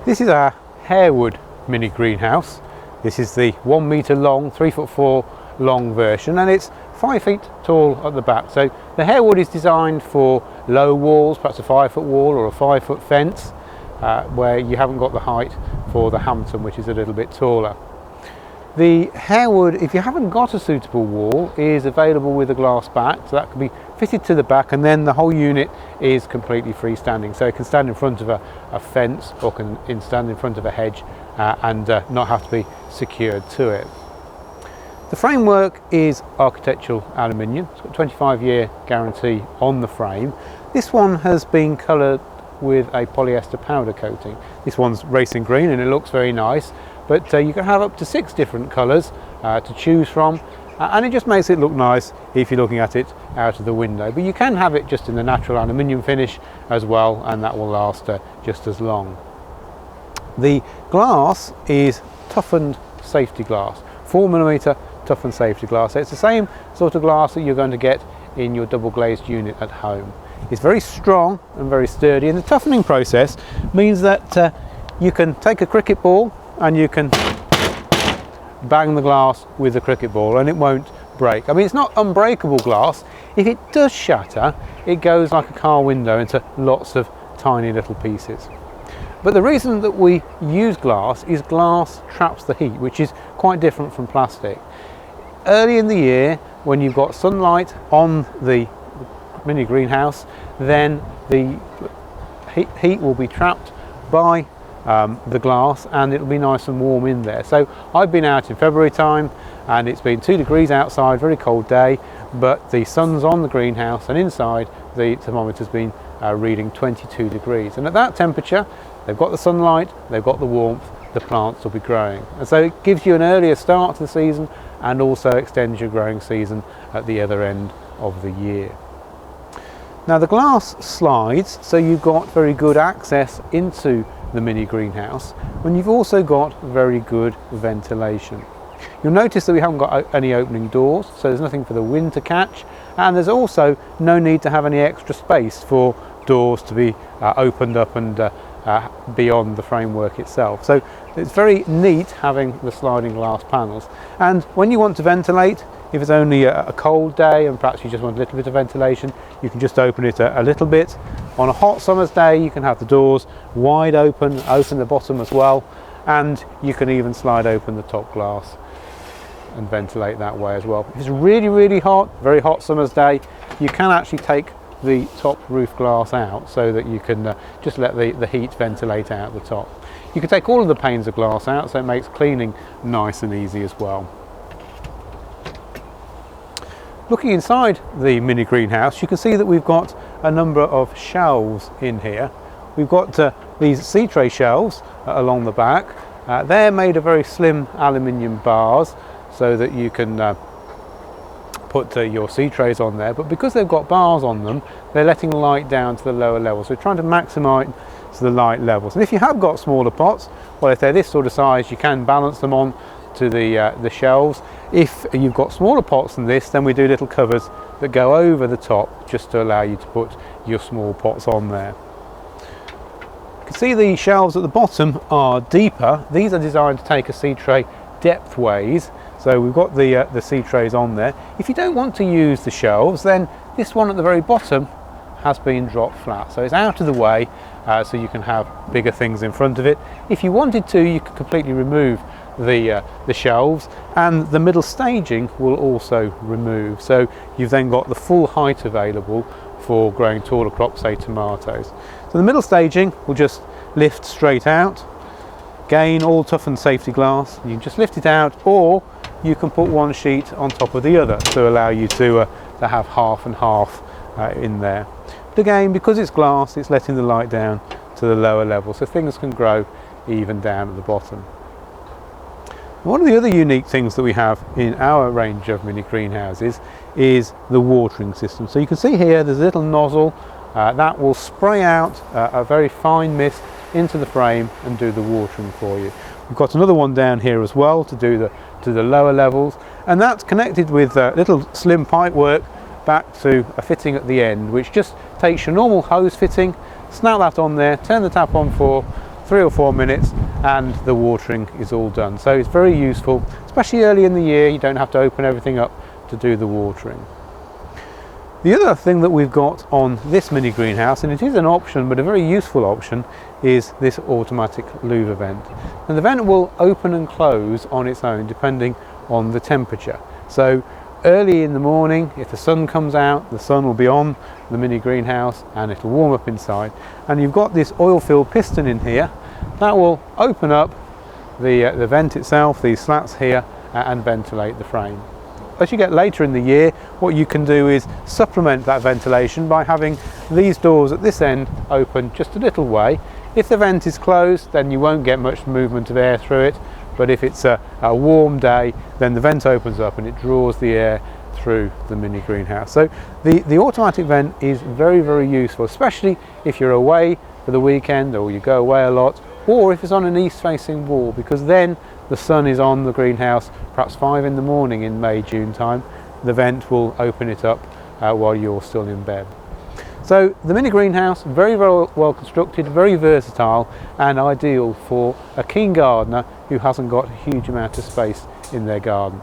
This is our Harewood Mini greenhouse. This is the 1 metre long, 3'4" long version, and it's 5 feet tall at the back. So the Harewood is designed for low walls, perhaps a 5 foot wall or a 5 foot fence, where you haven't got the height for the Hampton, which is a little bit taller. The Harewood, if you haven't got a suitable wall, is available with a glass back, so that can be fitted to the back, and then the whole unit is completely freestanding. So it can stand in front of a fence, or can stand in front of a hedge and not have to be secured to it. The framework is architectural aluminium. It's got a 25-year guarantee on the frame. This one has been coloured with a polyester powder coating. This one's racing green and it looks very nice, but you can have up to 6 different colours to choose from, and it just makes it look nice if you're looking at it out of the window. But you can have it just in the natural aluminium finish as well, and that will last just as long. The glass is toughened safety glass, 4mm toughened safety glass. So it's the same sort of glass that you're going to get in your double glazed unit at home. It's very strong and very sturdy, and the toughening process means that you can take a cricket ball and you can bang the glass with the cricket ball and it won't break. I mean, it's not unbreakable glass. If it does shatter, it goes like a car window into lots of tiny little pieces. But the reason that we use glass is glass traps the heat, which is quite different from plastic. Early in the year, when you've got sunlight on the mini greenhouse, then the heat will be trapped by the glass, and it'll be nice and warm in there. So I've been out in February time and it's been 2 degrees outside, very cold day, but the sun's on the greenhouse, and inside the thermometer's been reading 22 degrees. And at that temperature, they've got the sunlight, they've got the warmth, the plants will be growing. And so it gives you an earlier start to the season and also extends your growing season at the other end of the year. Now the glass slides, so you've got very good access into the mini greenhouse, when you've also got very good ventilation. You'll notice that we haven't got any opening doors, so there's nothing for the wind to catch, and there's also no need to have any extra space for doors to be opened up and beyond the framework itself. So it's very neat having the sliding glass panels. And when you want to ventilate, if it's only a cold day and perhaps you just want a little bit of ventilation, you can just open it a little bit. On a hot summer's day, you can have the doors wide open the bottom as well, and you can even slide open the top glass and ventilate that way as well. If it's really, really hot, very hot summer's day, you can actually take the top roof glass out so that you can just let the heat ventilate out the top. You can take all of the panes of glass out, so it makes cleaning nice and easy as well. Looking inside the mini greenhouse, you can see that we've got a number of shelves in here. We've got these sea tray shelves along the back. They're made of very slim aluminium bars so that you can put your sea trays on there, but because they've got bars on them, they're letting light down to the lower levels. So we're trying to maximise the light levels. And if you have got smaller pots, well, if they're this sort of size, you can balance them on to the shelves. If you've got smaller pots than this, then we do little covers that go over the top just to allow you to put your small pots on there. You can see the shelves at the bottom are deeper. These are designed to take a sea tray depthways, so we've got the sea trays on there. If you don't want to use the shelves, then this one at the very bottom has been dropped flat, so it's out of the way, so you can have bigger things in front of it. If you wanted to, you could completely remove the shelves, and the middle staging will also remove, so you've then got the full height available for growing taller crops, say tomatoes. So the middle staging will just lift straight out, again all toughened safety glass. You can just lift it out, or you can put one sheet on top of the other to allow you to have half and half in there. But again, because it's glass, it's letting the light down to the lower level, so things can grow even down at the bottom. One of the other unique things that we have in our range of mini greenhouses is the watering system. So you can see here there's a little nozzle that will spray out a very fine mist into the frame and do the watering for you. We've got another one down here as well to do the lower levels, and that's connected with little slim pipe work back to a fitting at the end, which just takes your normal hose fitting, snap that on there, turn the tap on for 3 or 4 minutes and the watering is all done. So it's very useful, especially early in the year. You don't have to open everything up to do the watering. The other thing that we've got on this mini greenhouse, and it is an option but a very useful option, is this automatic louver vent. And the vent will open and close on its own depending on the temperature. So early in the morning, if the sun comes out, the sun will be on the mini greenhouse and it'll warm up inside. And you've got this oil-filled piston in here that will open up the vent itself, these slats here, and ventilate the frame. As you get later in the year, what you can do is supplement that ventilation by having these doors at this end open just a little way. If the vent is closed, then you won't get much movement of air through it, but if it's a warm day, then the vent opens up and it draws the air through the mini greenhouse. So the automatic vent is very, very useful, especially if you're away for the weekend or you go away a lot, or if it's on an east facing wall, because then the sun is on the greenhouse perhaps 5 in the morning in May, June time. The vent will open it up while you're still in bed. So the mini greenhouse, very, very well constructed, very versatile and ideal for a keen gardener who hasn't got a huge amount of space in their garden.